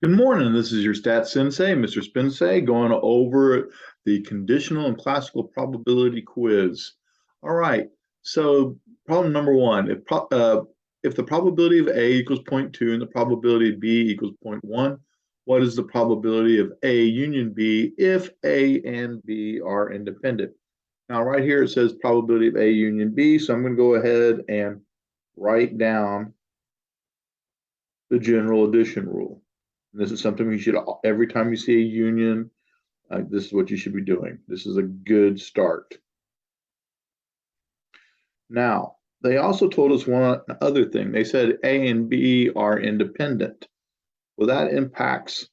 Good morning. This is your stats sensei, Mr. Spensei, going over the conditional and classical probability quiz. All right. So problem number one, if the probability of A equals 0.2 and the probability of B equals 0.1, what is the probability of A union B if A and B are independent? Now, right here it says probability of A union B, so I'm going to go ahead and write down the general addition rule. And this is something you should, every time you see a union, this is what you should be doing. This is a good start. Now, they also told us one other thing. They said A and B are independent. Well, that impacts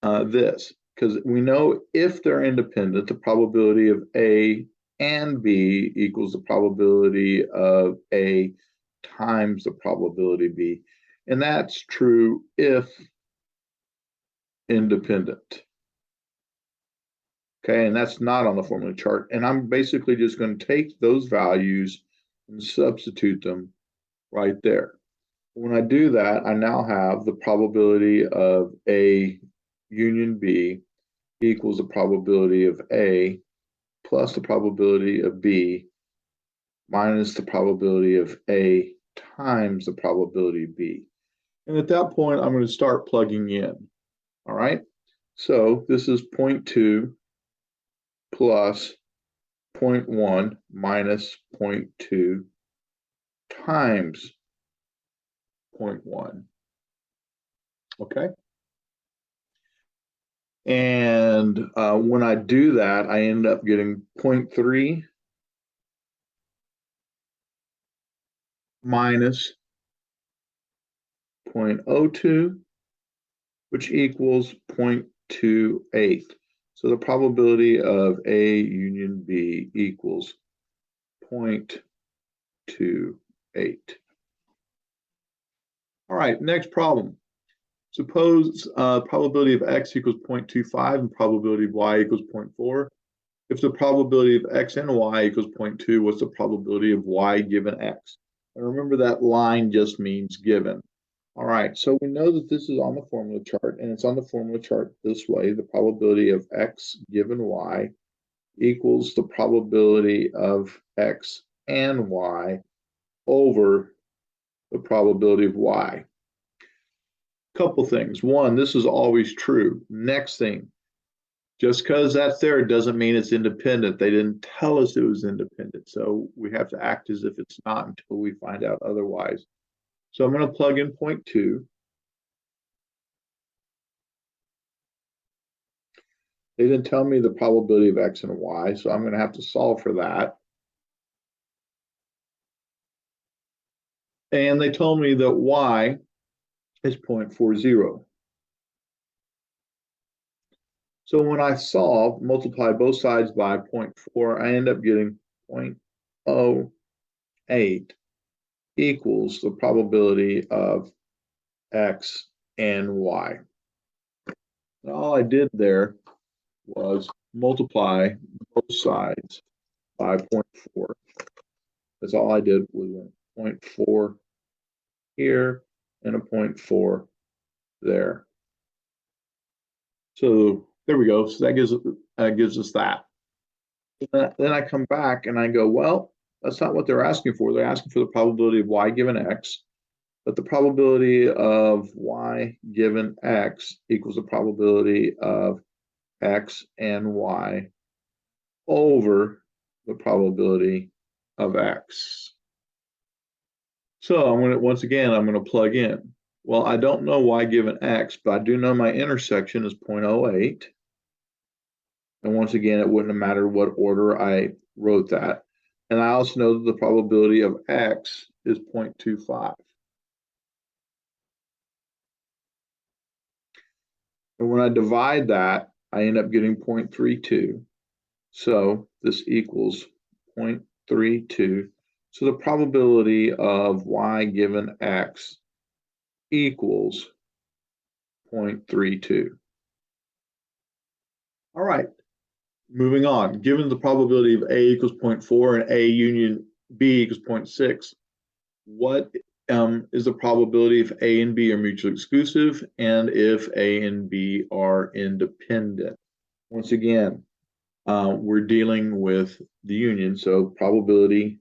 this, because we know if they're independent, the probability of A and B equals the probability of A times the probability of B. And that's true if independent. Okay, and that's not on the formula chart. And I'm basically just going to take those values and substitute them right there. When I do that, I now have the probability of A union B equals the probability of A plus the probability of B minus the probability of A times the probability of B. And at that point, I'm going to start plugging in. All right, so this is 0.2 plus 0.1 minus 0.2 times 0.1. Okay. And when I do that, I end up getting 0.3 minus 0.02, which equals 0.28. So the probability of A union B equals 0.28. All right, next problem. Suppose probability of X equals 0.25 and probability of Y equals 0.4. If the probability of X and Y equals 0.2, what's the probability of Y given X? And remember that line just means given. All right, so we know that this is on the formula chart, and it's on the formula chart this way. The probability of X given Y equals the probability of X and Y over the probability of Y. Couple things. One, this is always true. Next thing, just because that's there doesn't mean it's independent. They didn't tell us it was independent, so we have to act as if it's not until we find out otherwise. So I'm going to plug in 0.2. They didn't tell me the probability of X and Y, so I'm going to have to solve for that. And they told me that Y is 0.40. So when I solve, multiply both sides by 0.4, I end up getting 0.08 equals the probability of X and Y. And all I did there was multiply both sides by 0.4. That's all I did was 0.4 here and a 0.4 there. So there we go. So that gives us that. Then I come back and I go, well, that's not what they're asking for. They're asking for the probability of Y given X, but the probability of Y given X equals the probability of X and Y over the probability of X. So I'm going to, once again, I'm going to plug in. Well, I don't know Y given X, but I do know my intersection is 0.08. And once again, it wouldn't have mattered what order I wrote that. And I also know that the probability of X is 0.25. And when I divide that, I end up getting 0.32. So this equals 0.32. So the probability of Y given X equals 0.32. All right, moving on. Given the probability of A equals 0.4 and A union B equals 0.6, what is the probability if A and B are mutually exclusive and if A and B are independent. Once again, we're dealing with the union, so probability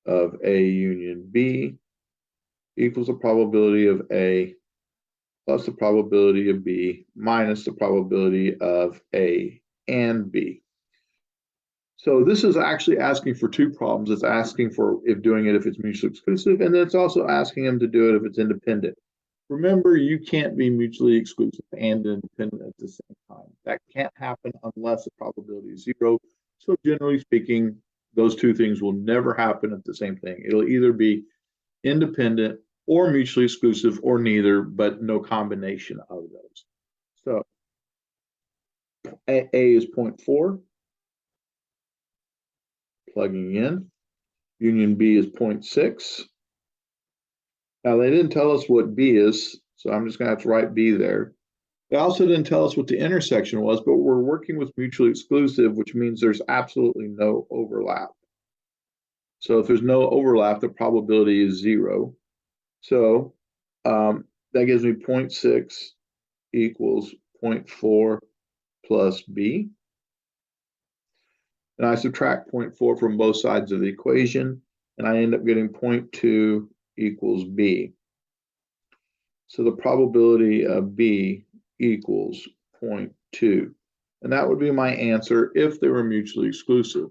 of A union B equals the probability of A plus the probability of B minus the probability of A and B. So this is actually asking for two problems. It's asking for if doing it if it's mutually exclusive, and then it's also asking them to do it if it's independent. Remember, you can't be mutually exclusive and independent at the same time. That can't happen unless the probability is zero. So generally speaking, those two things will never happen at the same thing. It'll either be independent or mutually exclusive or neither, but no combination of those. So A is 0.4, plugging in. Union B is 0.6. Now they didn't tell us what B is, so I'm just going to have to write B there. They also didn't tell us what the intersection was, but we're working with mutually exclusive, which means there's absolutely no overlap. So if there's no overlap, the probability is zero. So that gives me 0.6 equals 0.4 plus B. And I subtract 0.4 from both sides of the equation, and I end up getting 0.2 equals B. So the probability of B equals 0.2. And that would be my answer if they were mutually exclusive.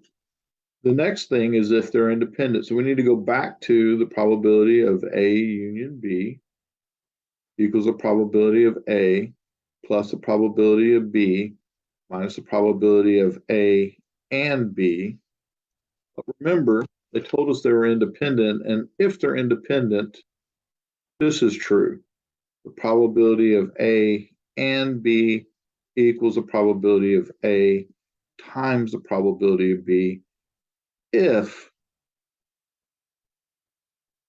The next thing is if they're independent. So we need to go back to the probability of A union B equals the probability of A plus the probability of B minus the probability of A and B. But remember, they told us they were independent, and if they're independent, this is true. The probability of A and B equals the probability of A times the probability of B if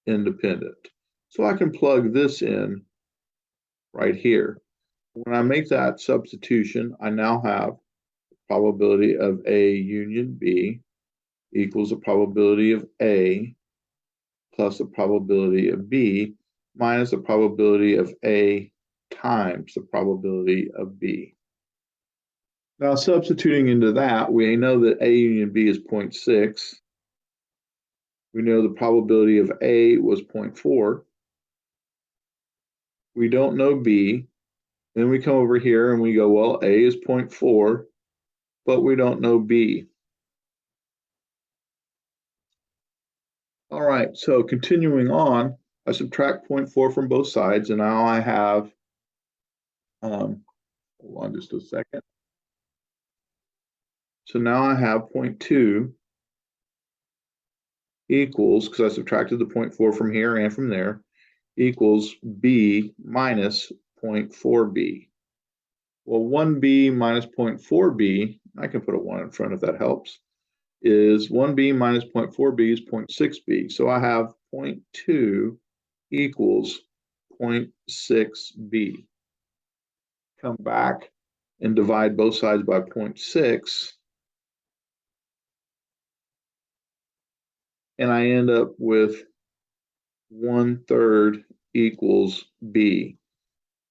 independent. So I can plug this in right here. When I make that substitution, I now have the probability of A union B equals the probability of A plus the probability of B minus the probability of A times the probability of B. Now, substituting into that, we know that A union B is 0.6. We know the probability of A was 0.4. We don't know B. Then we come over here and we go, well, A is 0.4, but we don't know B. All right, so continuing on, I subtract 0.4 from both sides, and now I have, hold on just a second. So now I have 0.2 equals, because I subtracted the 0.4 from here and from there, equals B minus 0.4B. Well, 1B minus 0.4B, I can put a 1 in front if that helps, is 1B minus 0.4B is 0.6B. So I have 0.2 equals 0.6B. Come back and divide both sides by 0.6. And I end up with 1/3 equals B.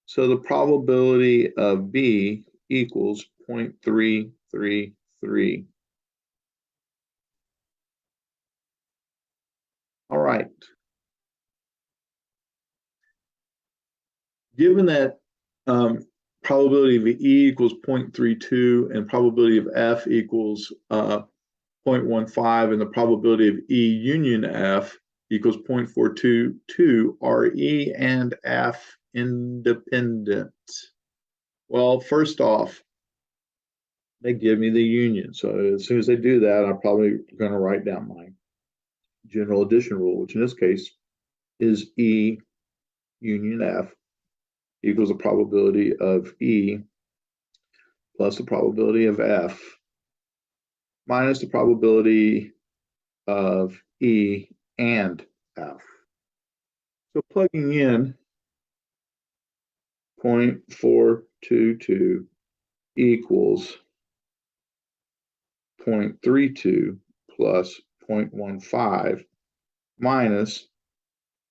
So the probability of B equals 0.333. All right. Given that probability of E equals 0.32 and probability of F equals 0.15 and the probability of E union F equals 0.422, are E and F independent? Well, first off, they give me the union. So as soon as they do that, I'm probably going to write down my general addition rule, which in this case is E union F equals the probability of E plus the probability of F minus the probability of E and F. So plugging in 0.422 equals 0.32 plus 0.15 minus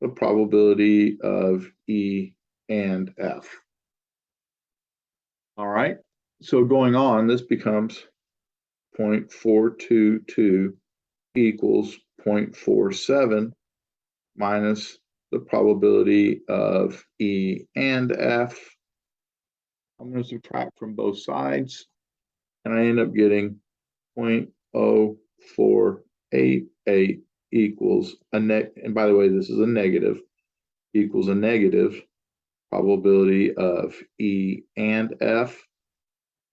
the probability of E and F. All right, so going on, this becomes 0.422 equals 0.47 minus the probability of E and F. I'm going to subtract from both sides, and I end up getting 0.0488 equals a net. And by the way, this is a negative, equals a negative probability of E and F.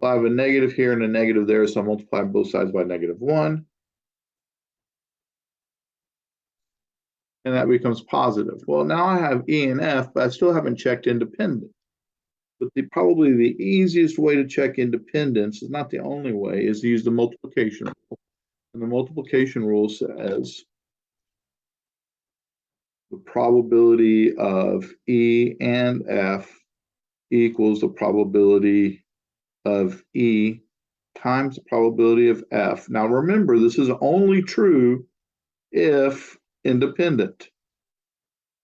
I have a negative here and a negative there, so I multiply both sides by -1. And that becomes positive. Well, now I have E and F, but I still haven't checked independent. But probably the easiest way to check independence, is not the only way, is to use the multiplication rule. And the multiplication rule says the probability of E and F equals the probability of E times the probability of F. Now remember, this is only true if independent.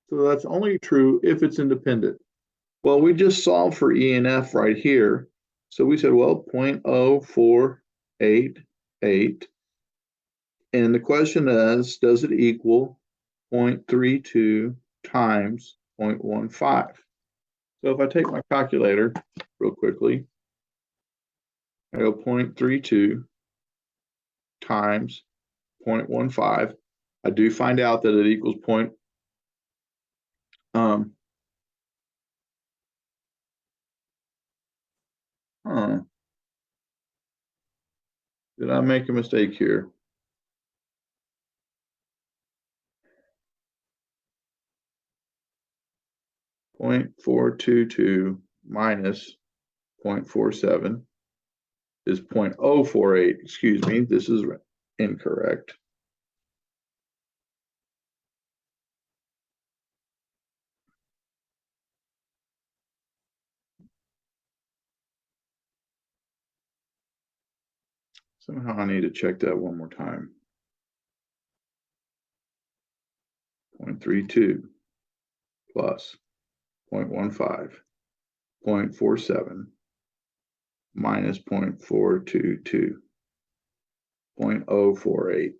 So that's only true if it's independent. Well, we just solved for E and F right here. So we said, well, 0.0488. And the question is, does it equal 0.32 times 0.15? So if I take my calculator real quickly, I go 0.32 times 0.15. I do find out that it equals did I make a mistake here? .422 minus 0.47 is 0.048. Excuse me, this is incorrect. Somehow I need to check that one more time. 0.32 plus 0.15, 0.47 minus 0.422, 0.048.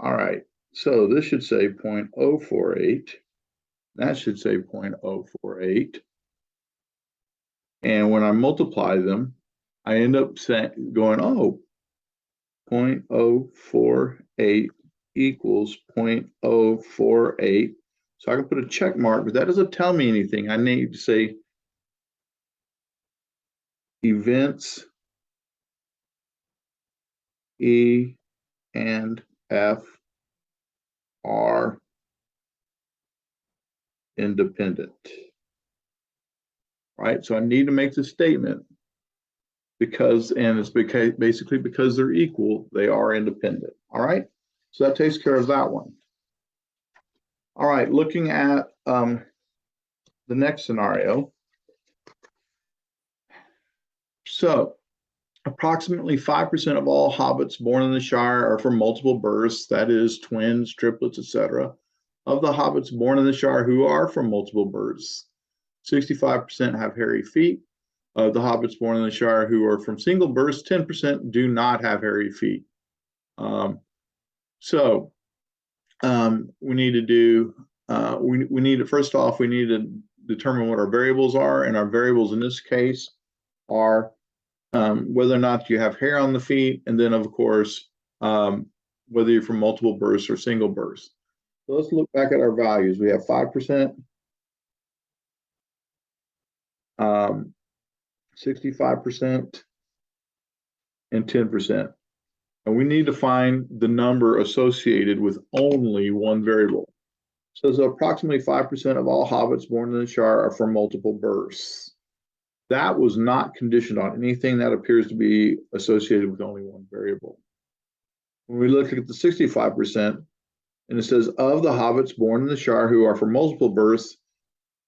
All right, so this should say 0.048. That should say 0.048. And when I multiply them, I end up going, oh, 0.048 equals 0.048. So I can put a check mark, but that doesn't tell me anything. I need to say events E and F are independent. Right? So I need to make the statement because, and it's basically because they're equal, they are independent. All right? So that takes care of that one. All right, looking at the next scenario. So approximately 5% of all hobbits born in the Shire are from multiple births, that is twins, triplets, etc. Of the hobbits born in the Shire who are from multiple births, 65% have hairy feet. Of the hobbits born in the Shire who are from single births, 10% do not have hairy feet. We need to do, we need to, first off, we need to determine what our variables are. And our variables in this case are whether or not you have hair on the feet, and then of course, whether you're from multiple births or single births. So let's look back at our values. We have 5%, 65%, and 10%. And we need to find the number associated with only one variable. So approximately 5% of all hobbits born in the Shire are from multiple births. That was not conditioned on anything that appears to be associated with only one variable. When we look at the 65%, and it says of the hobbits born in the Shire who are from multiple births,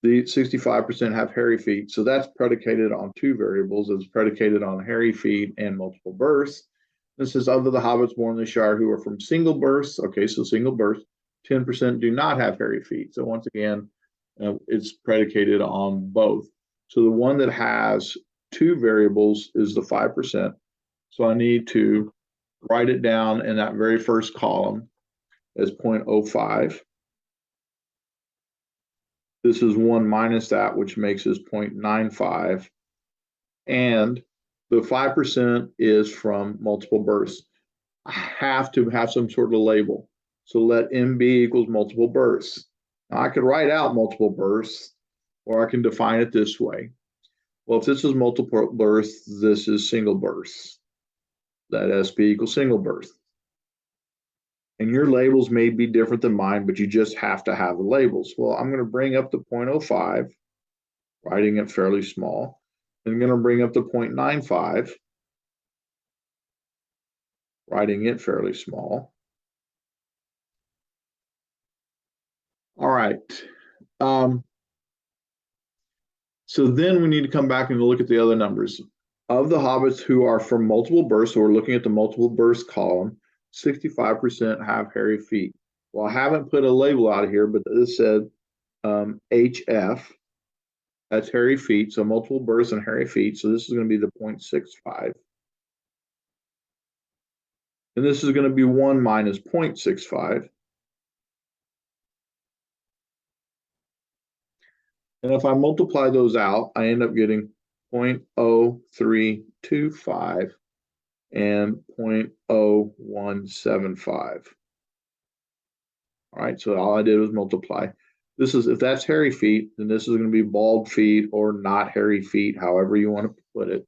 the 65% have hairy feet. So that's predicated on two variables. It's predicated on hairy feet and multiple births. This is of the hobbits born in the Shire who are from single births. Okay, so single births. 10% do not have hairy feet. So once again, it's predicated on both. So the one that has two variables is the 5%. So I need to write it down in that very first column as 0.05. This is 1 minus that, which makes this 0.95. And the 5% is from multiple births. I have to have some sort of label. So let MB equals multiple births. Now I could write out multiple births, or I can define it this way. Well, if this is multiple births, this is single births. Let SB equals single birth. And your labels may be different than mine, but you just have to have the labels. Well, I'm going to bring up the 0.05, writing it fairly small. I'm going to bring up the 0.95, writing it fairly small. All right. So then we need to come back and look at the other numbers. Of the hobbits who are from multiple births, so we're looking at the multiple births column, 65% have hairy feet. Well, I haven't put a label out here, but this said HF, that's hairy feet, so multiple births and hairy feet. So this is going to be the 0.65. And this is going to be 1 minus 0.65. And if I multiply those out, I end up getting 0.0325 and 0.0175. All right, so all I did was multiply. This is, if that's hairy feet, then this is going to be bald feet or not hairy feet, however you want to put it.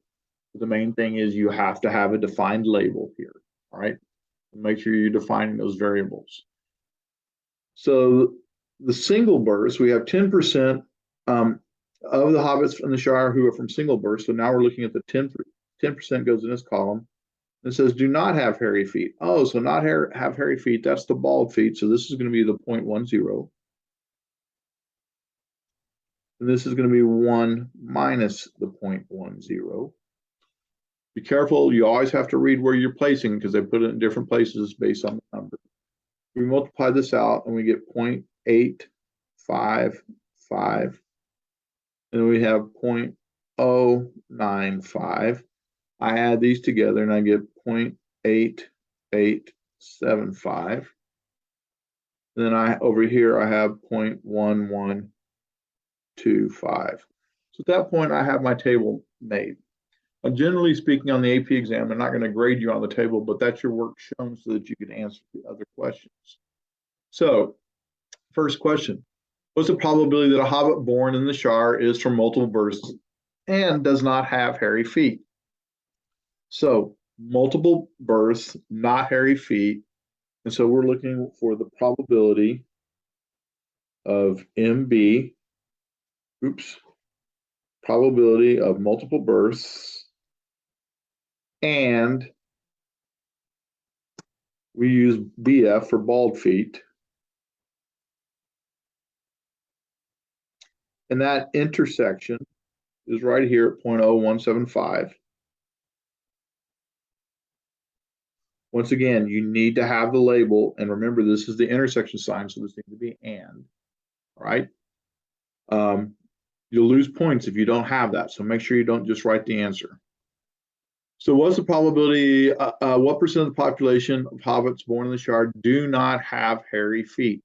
The main thing is you have to have a defined label here. All right, make sure you're defining those variables. So the single births, we have 10% of the hobbits in the Shire who are from single births. So now we're looking at the 10% goes in this column. It says do not have hairy feet. Oh, so not have hairy feet, that's the bald feet. So this is going to be the 0.10. And this is going to be 1 minus the 0.10. Be careful, you always have to read where you're placing because they put it in different places based on the number. We multiply this out and we get 0.855. And we have 0.095. I add these together and I get 0.8875. Then over here I have 0.1125. So at that point I have my table made. Generally speaking, on the AP exam, they're not going to grade you on the table, but that's your work shown so that you can answer the other questions. So, first question. What's the probability that a hobbit born in the Shire is from multiple births and does not have hairy feet? So, multiple births, not hairy feet. And so we're looking for the probability of MB, probability of multiple births, and we use BF for bald feet. And that intersection is right here at 0.0175. Once again, you need to have the label, and remember this is the intersection sign, so this needs to be and. All right. You'll lose points if you don't have that, so make sure you don't just write the answer. So what's the probability, what percent of the population of hobbits born in the Shire do not have hairy feet?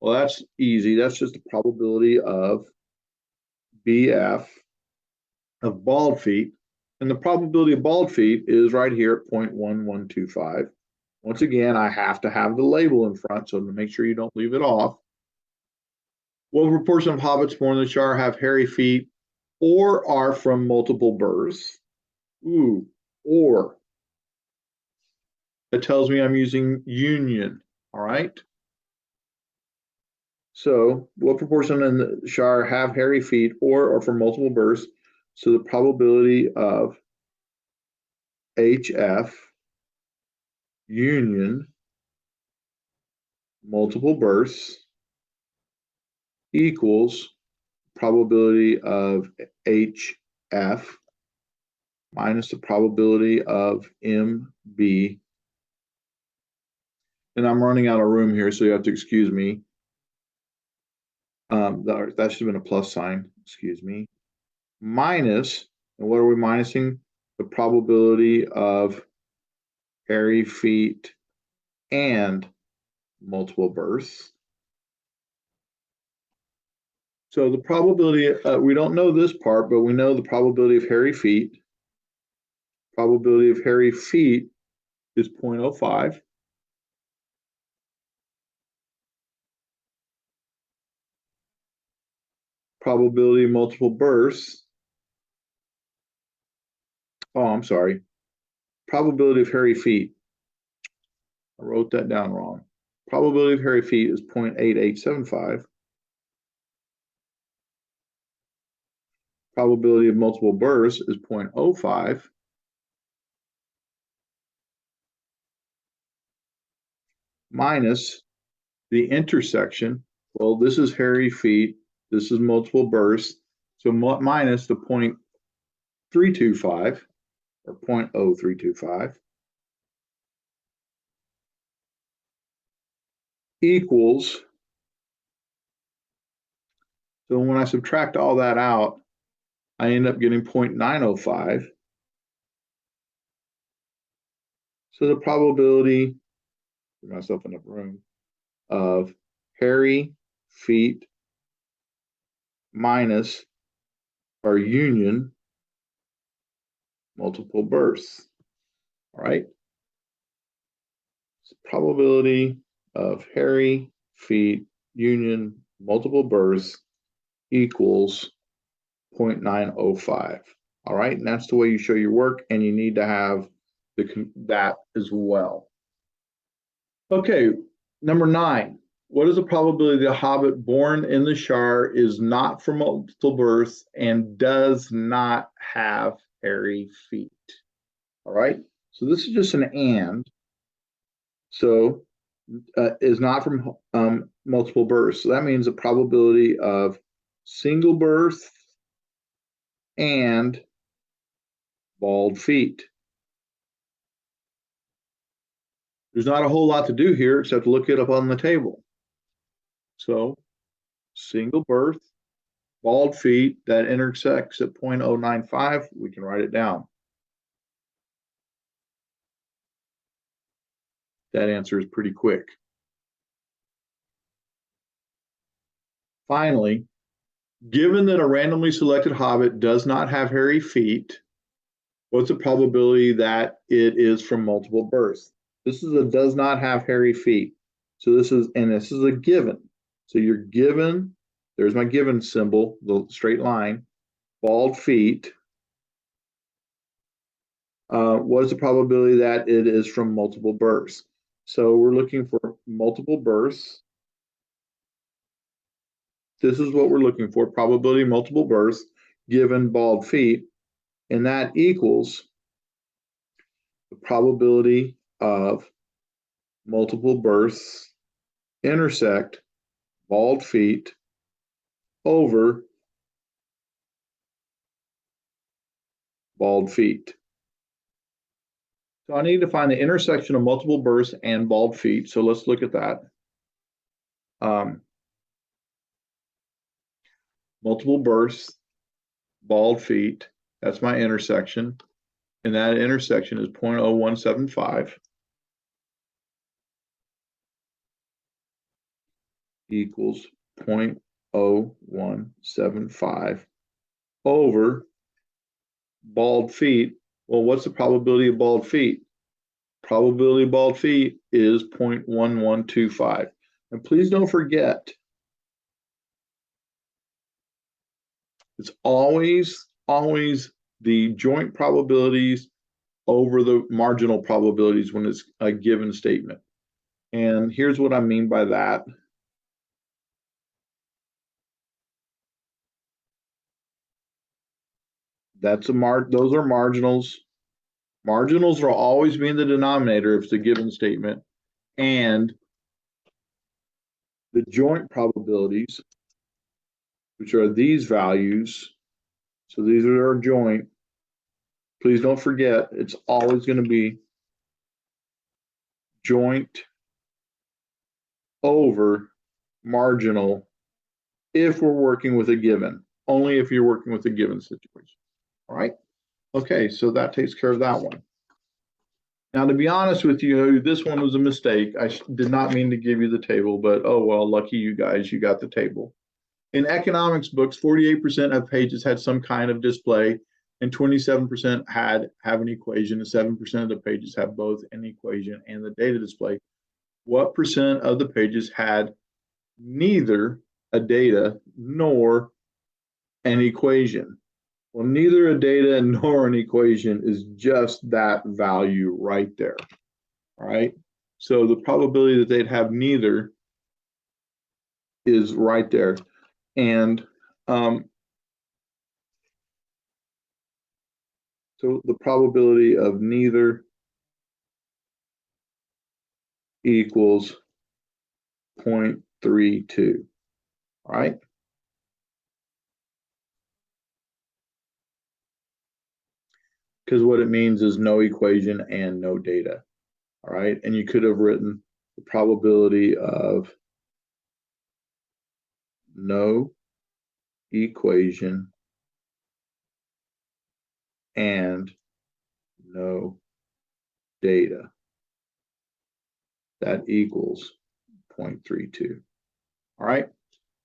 Well, that's easy. That's just the probability of BF of bald feet. And the probability of bald feet is right here at 0.1125. Once again, I have to have the label in front, so to make sure you don't leave it off. What proportion of hobbits born in the Shire have hairy feet or are from multiple births? Or. That tells me I'm using union, all right? So what proportion in the Shire have hairy feet or are from multiple births? So the probability of HF union multiple births equals probability of HF minus the probability of MB. and I'm running out of room here, so you have to excuse me. That should have been a plus sign, excuse me. Minus, and what are we minusing? The probability of hairy feet and multiple births. So the probability, we don't know this part, but we know the probability of hairy feet. Probability of hairy feet is 0.05. Probability of multiple births. Oh, I'm sorry. Probability of hairy feet. I wrote that down wrong. Probability of hairy feet is 0.8875. Probability of multiple births is 0.05. Minus the intersection. Well, this is hairy feet. This is multiple births. So minus the 0.325 or 0.0325 equals. So when I subtract all that out, I end up getting 0.905. So the probability, give myself enough room, of hairy feet minus our union multiple births. All right. So probability of hairy feet union multiple births equals 0.905. All right. And that's the way you show your work, and you need to have that as well. Okay. Number 9. What is the probability that a hobbit born in the Shire is not from multiple births and does not have hairy feet? All right. So this is just an and. So is not from multiple births. So that means the probability of single birth and bald feet. There's not a whole lot to do here except look it up on the table. So single birth, bald feet, that intersects at 0.095. We can write it down. That answer is pretty quick. Finally, given that a randomly selected hobbit does not have hairy feet, what's the probability that it is from multiple births? This is a does not have hairy feet. So this is a given. So you're given, there's my given symbol, the straight line, bald feet. What is the probability that it is from multiple births? So we're looking for multiple births. This is what we're looking for, probability of multiple births given bald feet, and that equals the probability of multiple births intersect bald feet over bald feet. So I need to find the intersection of multiple births and bald feet. So let's look at that. Multiple births, bald feet, that's my intersection. And that intersection is 0.0175 equals 0.0175 over bald feet. Well, what's the probability of bald feet? Probability of bald feet is 0.1125. And please don't forget, it's always the joint probabilities over the marginal probabilities when it's a given statement. And here's what I mean by that. Those are marginals. Marginals will always be in the denominator if it's a given statement. And the joint probabilities, which are these values, so these are our joint. Please don't forget, it's always going to be joint over marginal if we're working with a given. Only if you're working with a given situation. All right? Okay, so that takes care of that one. Now, to be honest with you, this one was a mistake. I did not mean to give you the table, but oh well, lucky you guys, you got the table. In economics books, 48% of pages had some kind of display, and 27% have an equation, and 7% of the pages have both an equation and the data display. What percent of the pages had neither a data nor an equation? Well, neither a data nor an equation is just that value right there. All right. So the probability that they'd have neither is right there. And so the probability of neither equals 0.32. All right. Because what it means is no equation and no data. All right. And you could have written the probability of no equation and no data. That equals 0.32. All right.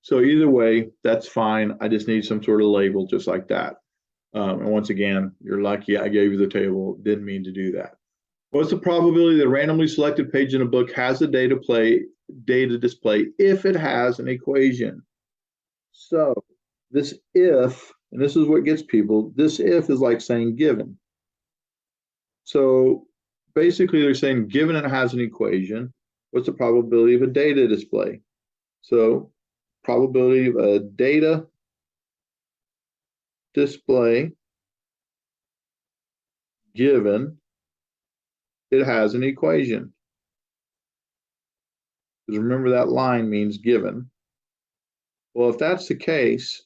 So either way, that's fine. I just need some sort of label just like that. And once again, you're lucky I gave you the table. Didn't mean to do that. What's the probability that a randomly selected page in a book has a data display if it has an equation? So this if, and this is what gets people, this if is like saying given. So basically they're saying given it has an equation, what's the probability of a data display? So probability of a data display given it has an equation. Because remember that line means given. Well, if that's the case,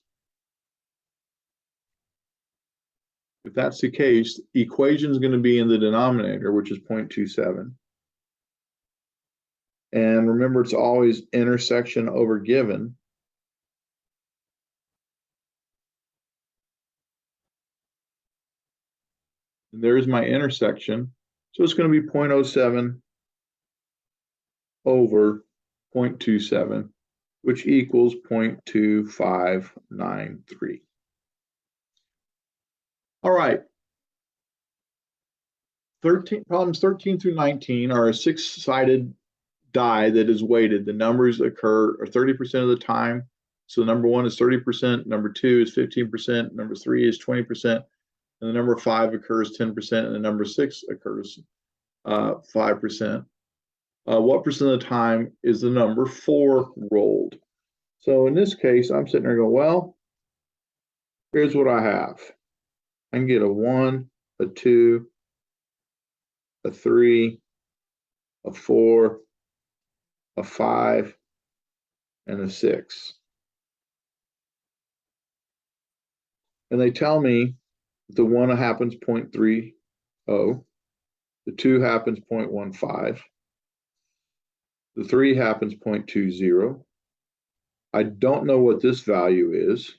equation is going to be in the denominator, which is 0.27. And remember, it's always intersection over given. And there's my intersection. So it's going to be 0.07 over 0.27, which equals 0.2593. All right. Problems 13 through 19 are a six-sided die that is weighted. The numbers occur 30% of the time. So number 1 is 30%, number 2 is 15%, number 3 is 20%, and the number 5 occurs 10%, and the number 6 occurs 5%. What percent of the time is the number 4 rolled? So in this case, I'm sitting there going, well, here's what I have. I can get a 1, a 2, a 3, a 4, a 5, and a 6. And they tell me the 1 happens 0.30, the 2 happens 0.15, the 3 happens 0.20. I don't know what this value is.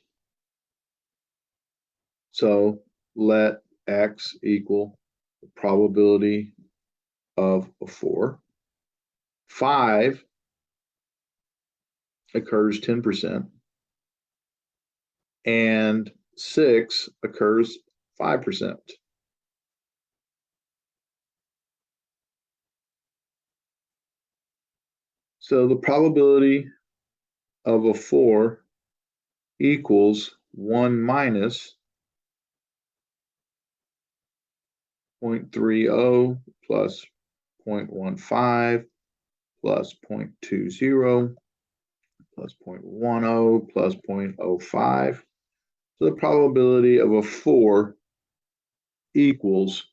So let x equal the probability of a 4. 5 occurs 10%, and 6 occurs 5%. So the probability of a 4 equals 1 minus 0.30 plus 0.15 plus 0.20 plus 0.10 plus 0.05. So the probability of a 4 equals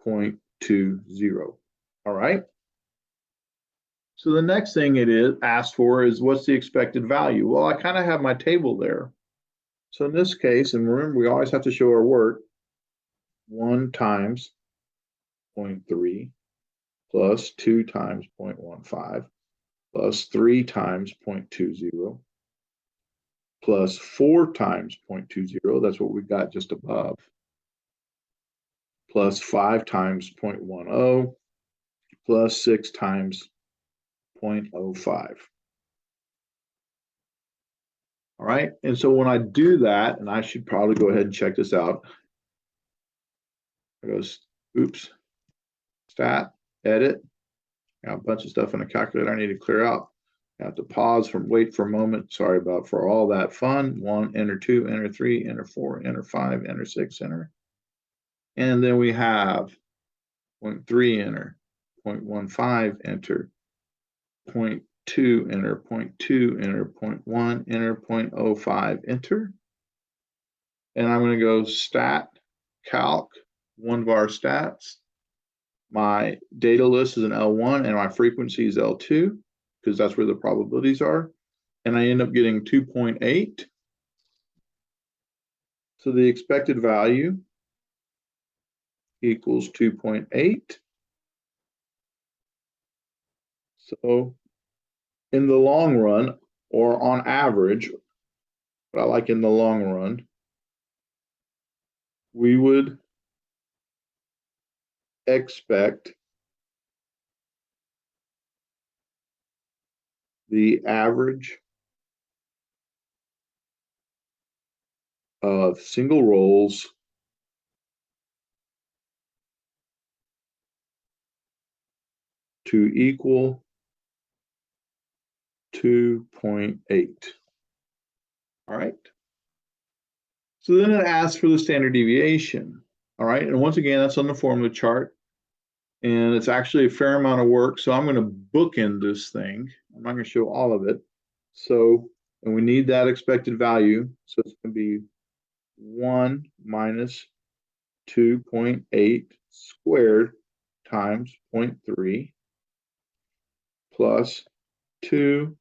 0.20. All right. So the next thing it is asked for is what's the expected value? Well, I kind of have my table there. So in this case, and remember, we always have to show our work, 1 times 0.3 plus 2 times 0.15 plus 3 times 0.20 plus 4 times 0.20, that's what we got just above, plus 5 times 0.10 plus 6 times 0.05. All right, and so when I do that, and I should probably go ahead and check this out. I goes, oops, stat, edit. Got a bunch of stuff in the calculator I need to clear out. I have to pause from wait for a moment. Sorry about for all that fun. 1, enter 2, enter 3, enter 4, enter 5, enter 6, enter. And then we have 0.3, enter, 0.15, enter, 0.2, enter, 0.2, enter, 0.1, enter, 0.05, enter. And I'm going to go stat, calc, one var stats. My data list is an L1 and my frequency is L2 because that's where the probabilities are. And I end up getting 2.8. So the expected value equals 2.8. So in the long run, or on average, but I like in the long run, we would expect the average of single rolls to equal 2.8. All right. So then it asks for the standard deviation. All right. And once again, that's on the formula chart. And it's actually a fair amount of work. So I'm going to bookend this thing. I'm not going to show all of it. So, and we need that expected value. So it's going to be 1 minus 2.8 squared times 0.3 plus 2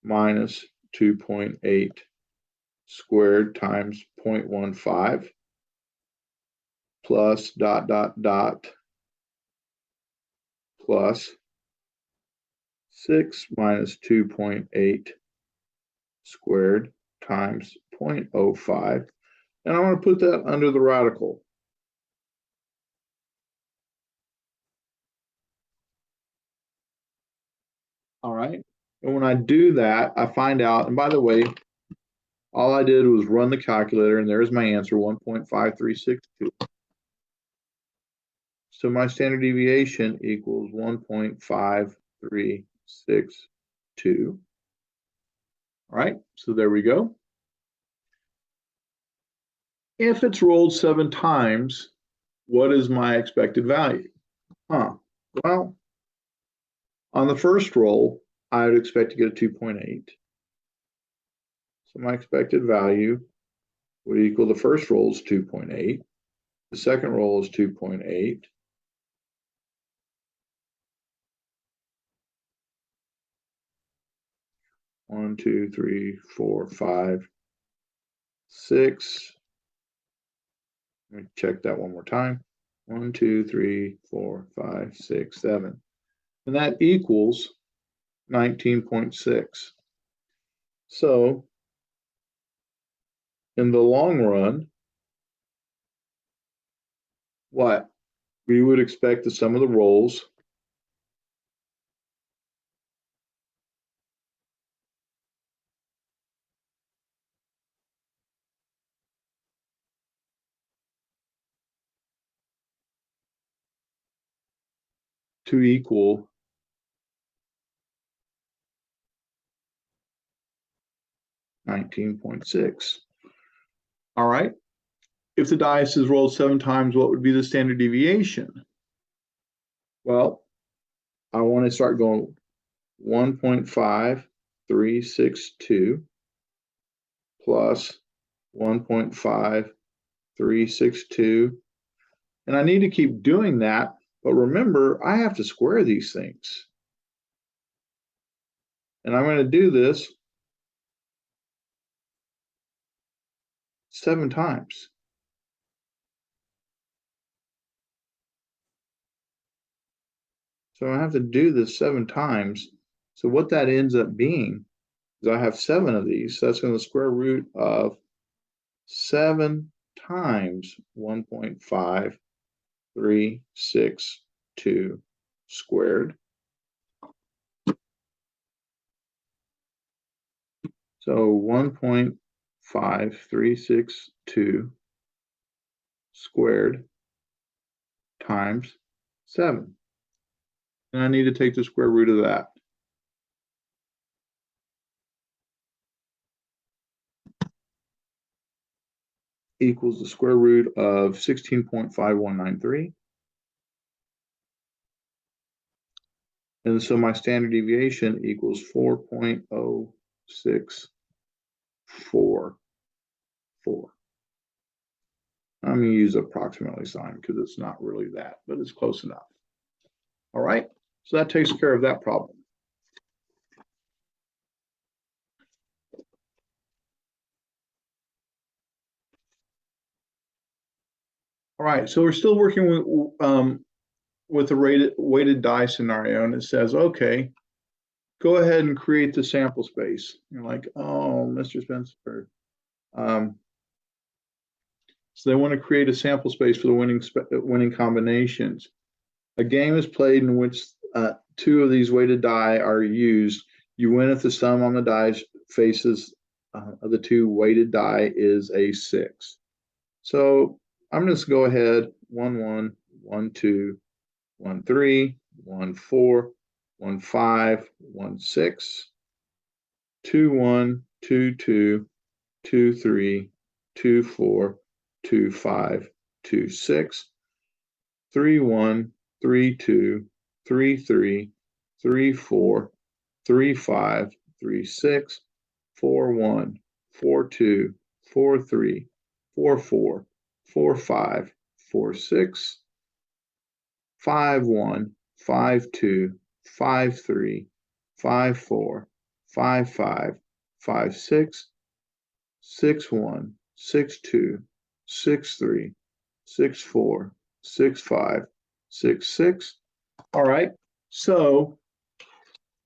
minus 2.8 squared times 0.15 plus dot dot dot plus 6 minus 2.8 squared times 0.05. And I'm going to put that under the radical. All right. And when I do that, I find out, and by the way, all I did was run the calculator, and there's my answer, 1.5362. So my standard deviation equals 1.5362. All right, so there we go. If it's rolled 7 times, what is my expected value? Well, on the first roll, I would expect to get a 2.8. So my expected value would equal the first roll is 2.8. The second roll is 2.8. One, two, three, four, 5, 6. Let me check that one more time. 1, 2, 3, 4, 5, 6, 7. And that equals 19.6. So in the long run, what? We would expect the sum of the rolls to equal 19.6. All right. If the dice is rolled 7 times, what would be the standard deviation? Well, I want to start going 1.5362 plus 1.5362. And I need to keep doing that. But remember, I have to square these things. And I'm going to do this 7 times. So I have to do this 7 times. So what that ends up being is I have 7 of these. So that's going to the square root of 7 times 1.5362 squared. So 1.5362 squared times 7. And I need to take the square root of that. Equals the square root of 16.5193. And so my standard deviation equals 4.0644. I'm going to use approximately sign because it's not really that, but it's close enough. All right, so that takes care of that problem. All right, so we're still working with the weighted die scenario, and it says, okay, go ahead and create the sample space. You're like, oh, Mr. Spencer. So they want to create a sample space for the winning combinations. A game is played in which 2 of these weighted die are used. You win if the sum on the die faces of the 2 weighted die is a 6. So I'm just go ahead 1 1 1 2 1 3 1 4 1 5 1 6 2 1 2 2 2 3 2 4 2 5 2 6 3 1 3 2 3 3 3 4 3 5 3 6 4 1 4 2 4 3 4 4 4 5 4 6 5 1 5 2 5 3 5 4 5 5 5 6 6 1 6 2 6 3 6 4 6 5 6 6. All right, so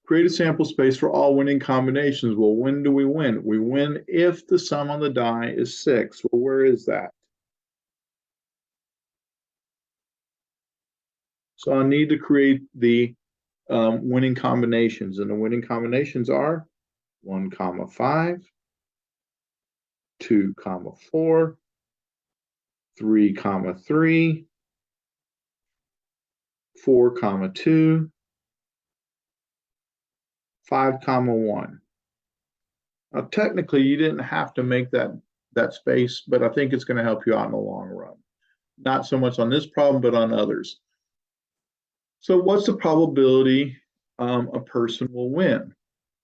create a sample space for all winning combinations. Well, when do we win? We win if the sum on the die is 6. Well, where is that? So I need to create the winning combinations, and the winning combinations are 1, 5, 2, 4, 3, 3, 4, 2, 5, 1. Now, technically, you didn't have to make that space, but I think it's going to help you out in the long run. Not so much on this problem, but on others. So what's the probability a person will win?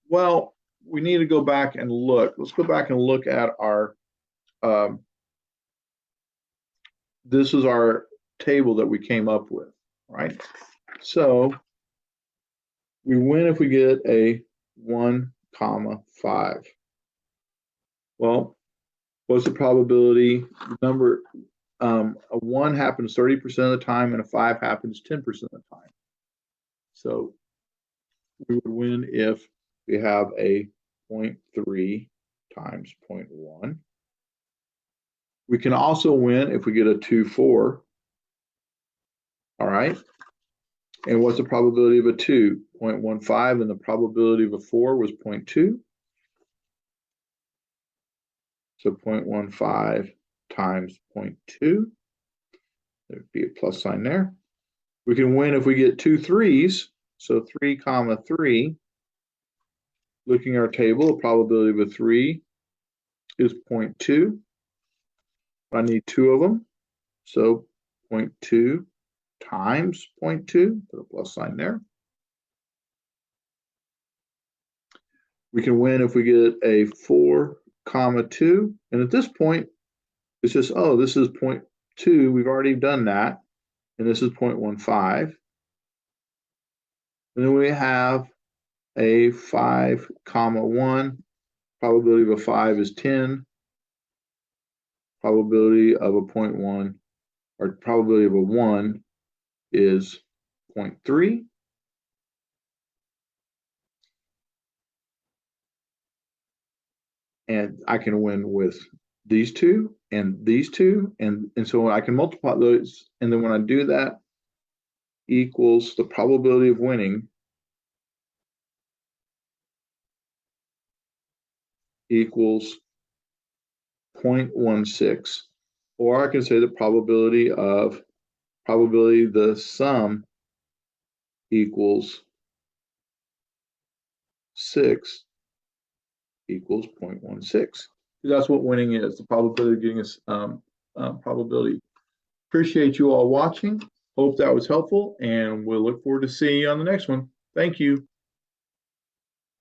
Well, we need to go back and look. Let's go back and look at our, this is our table that we came up with, right? So we win if we get a 1, 5. Well, what's the probability? Number, a 1 happens 30% of the time and a 5 happens 10% of the time. So we would win if we have a 0.3 times 0.1. We can also win if we get a 2, 4. All right. And what's the probability of a 2? 0.15, and the probability of a 4 was 0.2. So 0.15 times 0.2. There'd be a plus sign there. We can win if we get 2 3s. So 3, 3. Looking at our table, the probability of a 3 is 0.2. I need 2 of them. So 0.2 times 0.2, put a plus sign there. We can win if we get a 4, 2. And at this point, it's just, oh, this is 0.2. We've already done that. And this is 0.15. And then we have a 5, 1. Probability of a 5 is 10. Probability of a 0.1, or probability of a 1 is 0.3. and I can win with these two and these two, and so I can multiply those, and then when I do that, equals the probability of winning equals 0.16, or I can say the probability the sum equals 6 equals 0.16. That's what winning is, the probability of getting us probability. Appreciate you all watching. Hope that was helpful, and we'll look forward to seeing you on the next one. Thank you.